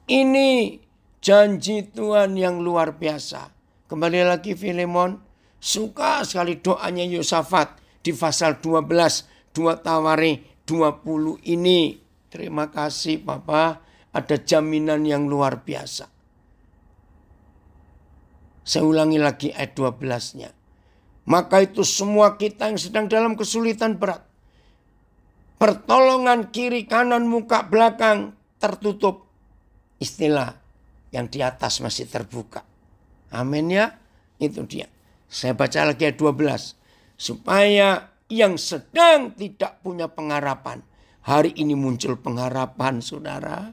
Ini janji Tuhan yang luar biasa. Kembali lagi Filemon, suka sekali doanya Yosafat di pasal 12, 2 Tawari 20 ini. Terima kasih Bapak, ada jaminan yang luar biasa. Saya ulangi lagi ayat 12-nya. Maka itu semua kita yang sedang dalam kesulitan berat, pertolongan kiri kanan muka belakang tertutup, istilah yang di atas masih terbuka. Amin ya. Itu dia. Saya baca lagi ayat 12. Supaya yang sedang tidak punya pengharapan, hari ini muncul pengharapan, saudara.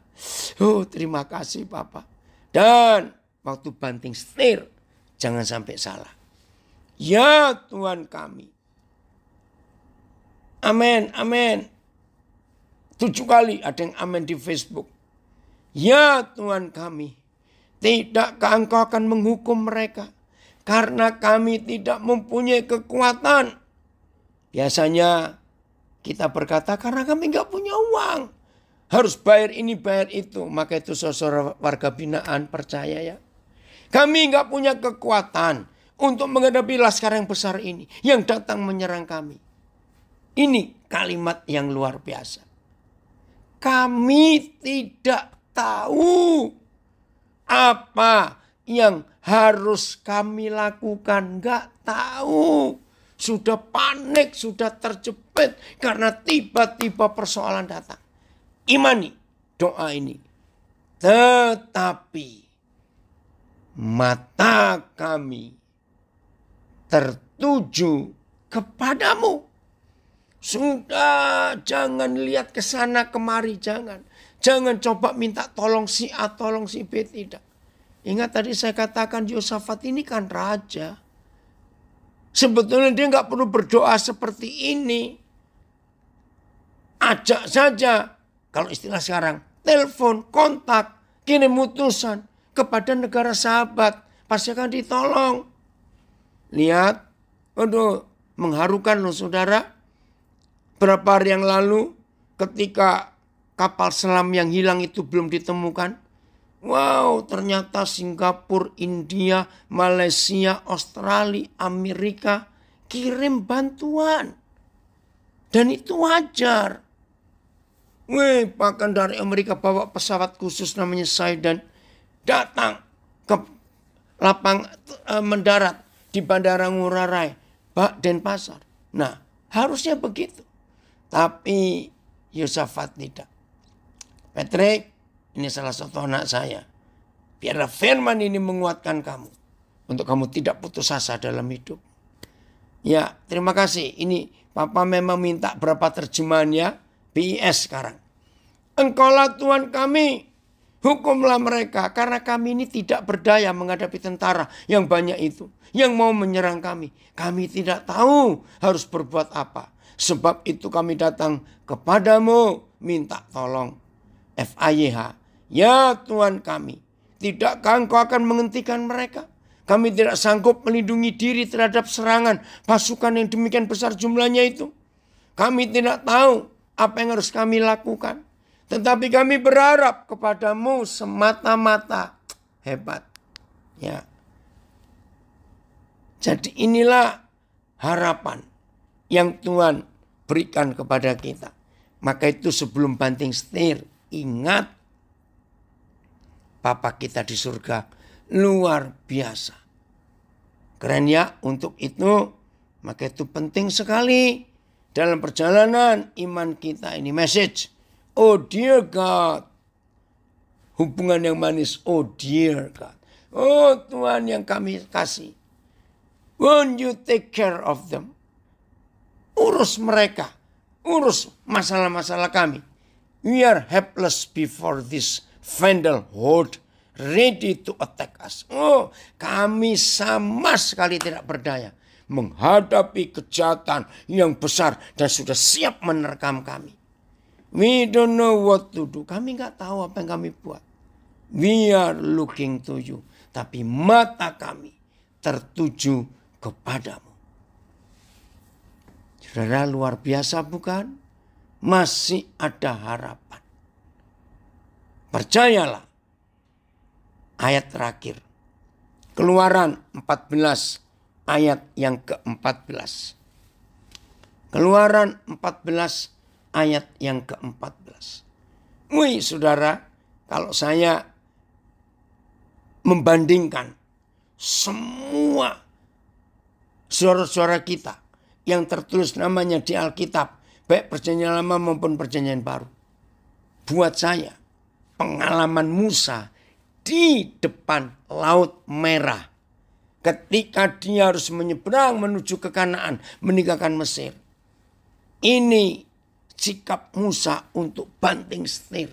Oh, terima kasih Bapak. Dan waktu banting setir, jangan sampai salah. Ya Tuhan kami. Amin, amin. 7 kali ada yang amin di Facebook. Ya Tuhan kami, tidakkah Engkau akan menghukum mereka? Karena kami tidak mempunyai kekuatan. Biasanya kita berkata karena kami nggak punya uang. Harus bayar ini, bayar itu. Maka itu saudara warga binaan percaya ya. Kami nggak punya kekuatan untuk menghadapi laskar yang besar ini. Yang datang menyerang kami. Ini kalimat yang luar biasa. Kami tidak tahu apa yang harus kami lakukan. Gak tahu. Sudah panik, sudah terjepit karena tiba-tiba persoalan datang. Imani doa ini. Tetapi mata kami tertuju kepadamu. Sudah, jangan lihat ke sana kemari, jangan. Jangan coba minta tolong si A, tolong si B, tidak. Ingat tadi saya katakan Yosafat ini kan raja. Sebetulnya dia nggak perlu berdoa seperti ini. Ajak saja, kalau istilah sekarang, telepon, kontak, kirim utusan kepada negara sahabat. Pasti akan ditolong. Lihat, aduh, mengharukan loh saudara. Berapa hari yang lalu ketika kapal selam yang hilang itu belum ditemukan. Wow, ternyata Singapura, India, Malaysia, Australia, Amerika kirim bantuan. Dan itu wajar. Bahkan dari Amerika bawa pesawat khusus namanya Sidon datang ke mendarat di Bandara Ngurah Rai, Denpasar. Nah, harusnya begitu. Tapi Yosafat tidak. Patrick, ini salah satu anak saya. Biarlah firman ini menguatkan kamu. Untuk kamu tidak putus asa dalam hidup. Ya, terima kasih. Ini Papa memang minta berapa terjemahan ya. BIS sekarang. Engkaulah Tuhan kami. Hukumlah mereka. Karena kami ini tidak berdaya menghadapi tentara yang banyak itu. Yang mau menyerang kami. Kami tidak tahu harus berbuat apa. Sebab itu kami datang kepadamu minta tolong. FAYH. Ya Tuhan kami. Tidakkah Engkau akan menghentikan mereka? Kami tidak sanggup melindungi diri terhadap serangan pasukan yang demikian besar jumlahnya itu. Kami tidak tahu apa yang harus kami lakukan. Tetapi kami berharap kepadamu semata-mata. Hebat. Ya. Jadi inilah harapan yang Tuhan berikan kepada kita. Maka itu sebelum banting setir, ingat Bapa kita di surga luar biasa. Keren ya, untuk itu maka itu penting sekali dalam perjalanan iman kita ini. Message, oh dear God. Hubungan yang manis, oh dear God. Oh Tuhan yang kami kasih. Won't you take care of them? Urus mereka. Urus masalah-masalah kami. We are helpless before this vandal horde ready to attack us. Oh, kami sama sekali tidak berdaya menghadapi kejahatan yang besar dan sudah siap menerkam kami. We don't know what to do. Kami nggak tahu apa yang kami buat. We are looking to you. Tapi mata kami tertuju kepadamu. Saudara, luar biasa bukan? Masih ada harapan. Percayalah. Ayat terakhir. Keluaran 14 ayat yang ke-14. Keluaran 14 ayat yang ke-14. Wih saudara, kalau saya membandingkan semua saudara-saudara kita yang tertulis namanya di Alkitab, baik perjanjian lama maupun perjanjian baru. Buat saya, pengalaman Musa di depan Laut Merah. Ketika dia harus menyeberang menuju ke Kanaan, meninggalkan Mesir. Ini sikap Musa untuk banting setir.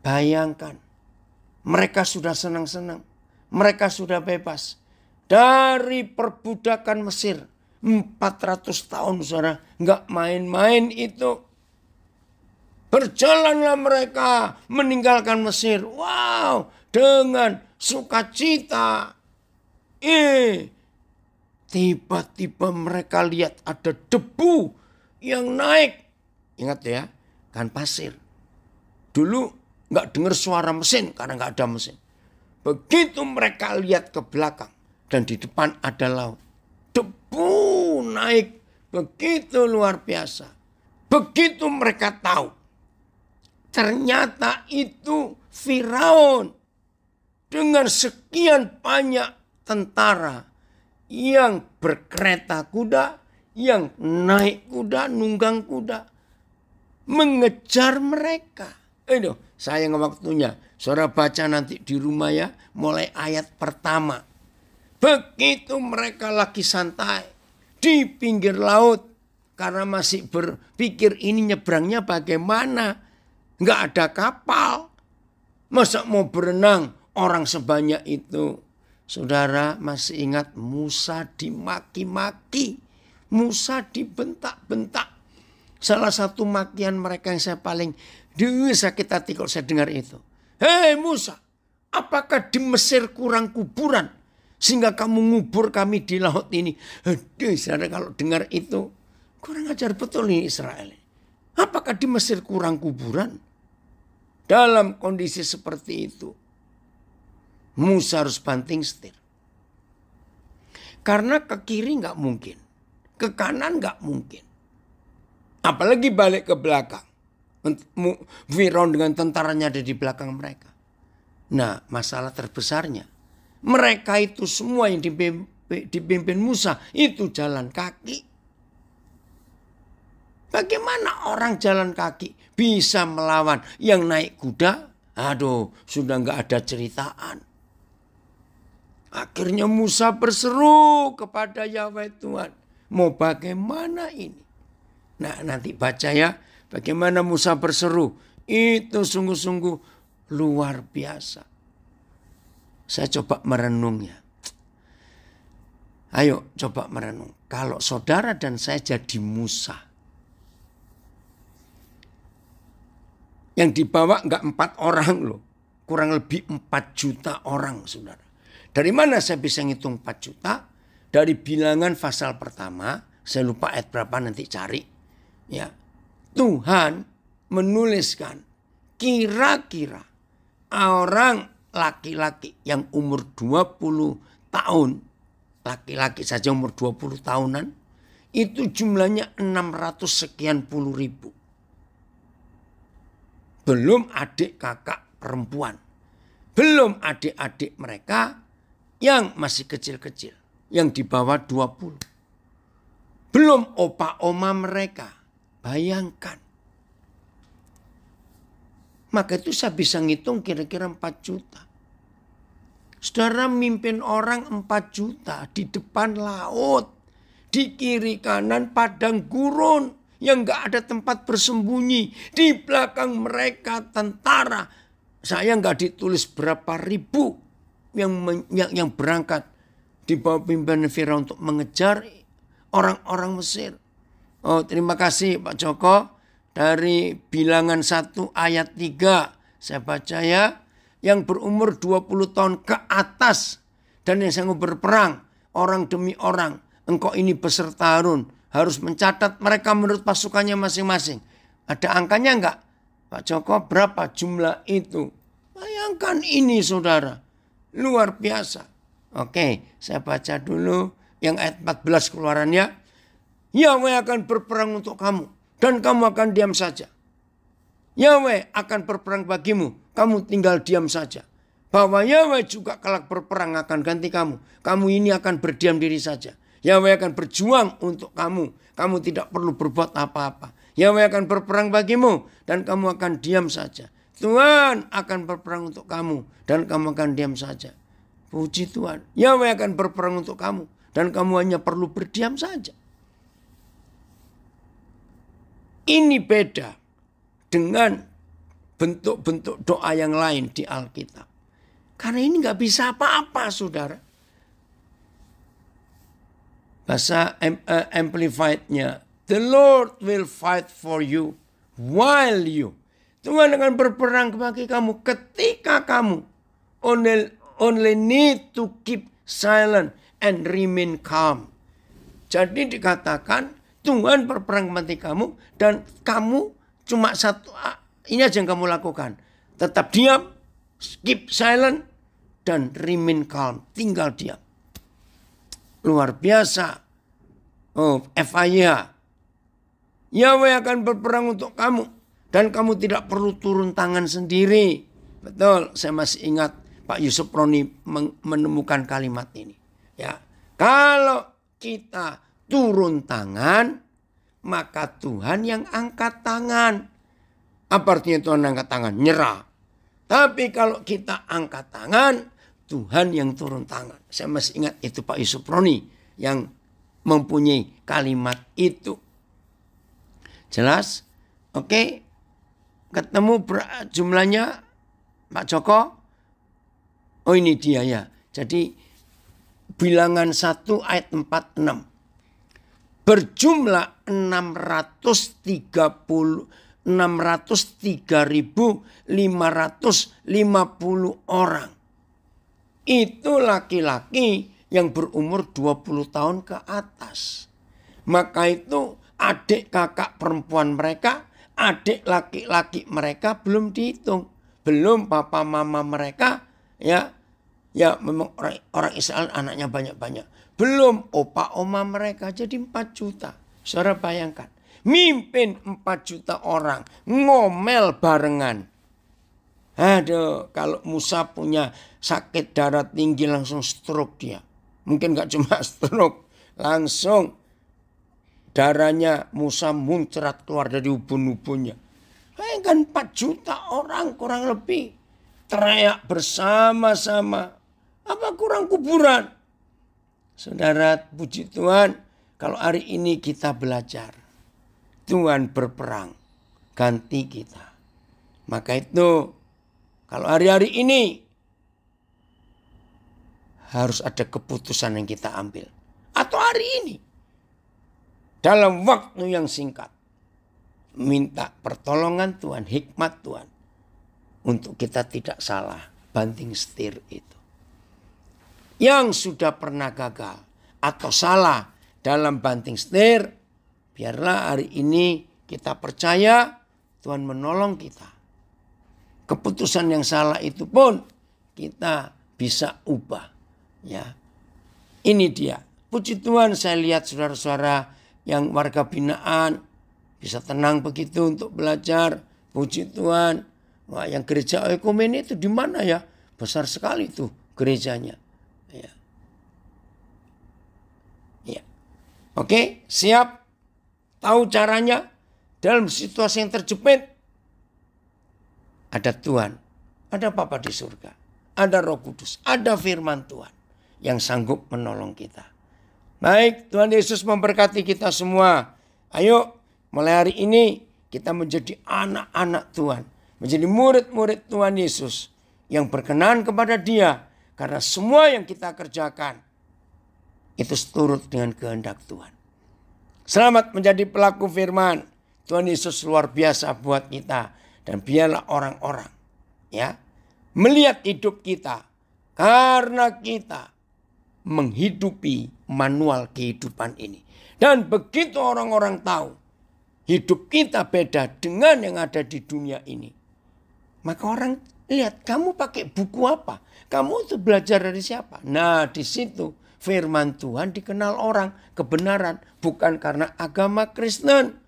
Bayangkan, mereka sudah senang-senang. Mereka sudah bebas dari perbudakan Mesir. 400 tahun, saudara. Nggak main-main itu. Berjalanlah mereka meninggalkan Mesir. Wow, dengan sukacita. Tiba-tiba mereka lihat ada debu yang naik. Ingat ya, kan pasir. Dulu nggak dengar suara mesin karena nggak ada mesin. Begitu mereka lihat ke belakang dan di depan ada laut. Debu naik begitu luar biasa. Begitu mereka tahu, ternyata itu Firaun dengan sekian banyak tentara yang berkereta kuda, yang naik kuda, nunggang kuda, mengejar mereka. Sayang waktunya. Saudara baca nanti di rumah ya, mulai ayat pertama. Begitu mereka lagi santai di pinggir laut, karena masih berpikir ini nyebrangnya bagaimana. Nggak ada kapal. Masa mau berenang orang sebanyak itu. Saudara masih ingat Musa dimaki-maki. Musa dibentak-bentak. Salah satu makian mereka yang saya paling sakit hati kalau saya dengar itu. Hei Musa, apakah di Mesir kurang kuburan? Sehingga kamu ngubur kami di laut ini. Aduh, saudara kalau dengar itu, kurang ajar betul nih Israel. Apakah di Mesir kurang kuburan? Dalam kondisi seperti itu, Musa harus banting setir. Karena ke kiri nggak mungkin. Ke kanan nggak mungkin. Apalagi balik ke belakang. Firaun dengan tentaranya ada di belakang mereka. Nah, masalah terbesarnya, mereka itu semua yang dipimpin Musa itu jalan kaki. Bagaimana orang jalan kaki bisa melawan yang naik kuda? Aduh, sudah nggak ada ceritaan. Akhirnya Musa berseru kepada Yahweh Tuhan. Mau bagaimana ini? Nah, nanti baca ya. Bagaimana Musa berseru. Itu sungguh-sungguh luar biasa. Saya coba merenungnya. Ayo coba merenung. Kalau saudara dan saya jadi Musa. Yang dibawa enggak 4 orang loh. Kurang lebih 4 juta orang, saudara. Dari mana saya bisa ngitung 4 juta? Dari bilangan pasal pertama. Saya lupa ayat berapa, nanti cari. Ya, Tuhan menuliskan kira-kira orang laki-laki yang umur 20 tahun. Laki-laki saja umur 20 tahunan. Itu jumlahnya 600 sekian puluh ribu. Belum adik kakak perempuan. Belum adik-adik mereka yang masih kecil-kecil. Yang di bawah 20. Belum opa-oma mereka. Bayangkan. Maka itu saya bisa ngitung kira-kira 4 juta. Saudara mimpin orang 4 juta di depan laut. Di kiri kanan padang gurun yang gak ada tempat bersembunyi. Di belakang mereka tentara. Saya gak ditulis berapa ribu yang berangkat di bawah pimpinan Firaun untuk mengejar orang-orang Mesir. Oh, terima kasih Pak Joko. Dari bilangan 1 ayat 3. Saya baca ya. Yang berumur 20 tahun ke atas. Dan yang sanggup berperang. Orang demi orang. Engkau ini beserta Harun. Harus mencatat mereka menurut pasukannya masing-masing. Ada angkanya enggak? Pak Joko, berapa jumlah itu? Bayangkan ini saudara. Luar biasa. Oke, saya baca dulu yang ayat 14 keluarannya. Yahweh akan berperang untuk kamu. Dan kamu akan diam saja. Yahweh akan berperang bagimu. Kamu tinggal diam saja. Bahwa Yahweh juga kelak berperang akan ganti kamu. Kamu ini akan berdiam diri saja. Yahweh akan berjuang untuk kamu. Kamu tidak perlu berbuat apa-apa. Yahweh akan berperang bagimu. Dan kamu akan diam saja. Tuhan akan berperang untuk kamu dan kamu akan diam saja. Puji Tuhan. Yahweh akan berperang untuk kamu dan kamu hanya perlu berdiam saja. Ini beda dengan bentuk-bentuk doa yang lain di Alkitab. Karena ini nggak bisa apa-apa, saudara. Bahasa Amplified-nya, the Lord will fight for you while you. Tuhan akan berperang bagi kamu ketika kamu only need to keep silent and remain calm. Jadi dikatakan Tuhan berperang bagi kamu dan kamu cuma satu, ini aja yang kamu lakukan. Tetap diam, keep silent, dan remain calm. Tinggal diam. Luar biasa. Oh, FIA. Yahweh akan berperang untuk kamu. Dan kamu tidak perlu turun tangan sendiri. Betul, saya masih ingat Pak Yusuf Roni menemukan kalimat ini. Ya, kalau kita turun tangan, maka Tuhan yang angkat tangan. Apa artinya Tuhan angkat tangan? Nyerah. Tapi kalau kita angkat tangan, Tuhan yang turun tangan. Saya masih ingat itu Pak Yusuf Roni yang mempunyai kalimat itu. Jelas? Oke. Ketemu jumlahnya Pak Joko? Oh ini dia ya. Jadi bilangan 1 ayat 46. Berjumlah 603.550 orang. Itu laki-laki yang berumur 20 tahun ke atas. Maka itu adik kakak perempuan mereka, adik laki-laki mereka belum dihitung. Belum papa mama mereka, ya memang orang Israel anaknya banyak-banyak. Belum opa oma mereka, jadi 4 juta. Saudara bayangkan, mimpin 4 juta orang, ngomel barengan. Aduh, kalau Musa punya sakit darah tinggi langsung stroke dia. Mungkin gak cuma stroke, langsung darahnya Musa muncrat keluar dari ubun-ubunnya. Bayangkan 4 juta orang kurang lebih. Teriak bersama-sama. Apa kurang kuburan? Saudara, puji Tuhan. Kalau hari ini kita belajar. Tuhan berperang. Ganti kita. Maka itu kalau hari-hari ini harus ada keputusan yang kita ambil. Atau hari ini. Dalam waktu yang singkat. Minta pertolongan Tuhan, hikmat Tuhan. Untuk kita tidak salah banting setir itu. Yang sudah pernah gagal atau salah dalam banting setir. Biarlah hari ini kita percaya Tuhan menolong kita. Keputusan yang salah itu pun kita bisa ubah. Ya, ini dia. Puji Tuhan saya lihat saudara-saudara yang warga binaan bisa tenang begitu untuk belajar. Puji Tuhan. Wah, yang gereja ekumen itu di mana ya? Besar sekali tuh gerejanya. Ya. Ya. Oke, siap? Tahu caranya? Dalam situasi yang terjepit. Ada Tuhan, ada Bapa di surga, ada Roh Kudus, ada firman Tuhan yang sanggup menolong kita. Baik, Tuhan Yesus memberkati kita semua. Ayo, mulai hari ini kita menjadi anak-anak Tuhan, menjadi murid-murid Tuhan Yesus yang berkenan kepada Dia, karena semua yang kita kerjakan itu seturut dengan kehendak Tuhan. Selamat menjadi pelaku firman. Tuhan Yesus luar biasa buat kita. Dan biarlah orang-orang ya melihat hidup kita karena kita menghidupi manual kehidupan ini. Dan begitu orang-orang tahu hidup kita beda dengan yang ada di dunia ini, maka orang lihat kamu pakai buku apa? Kamu itu belajar dari siapa? Nah, di situ firman Tuhan dikenal orang, kebenaran bukan karena agama Kristen.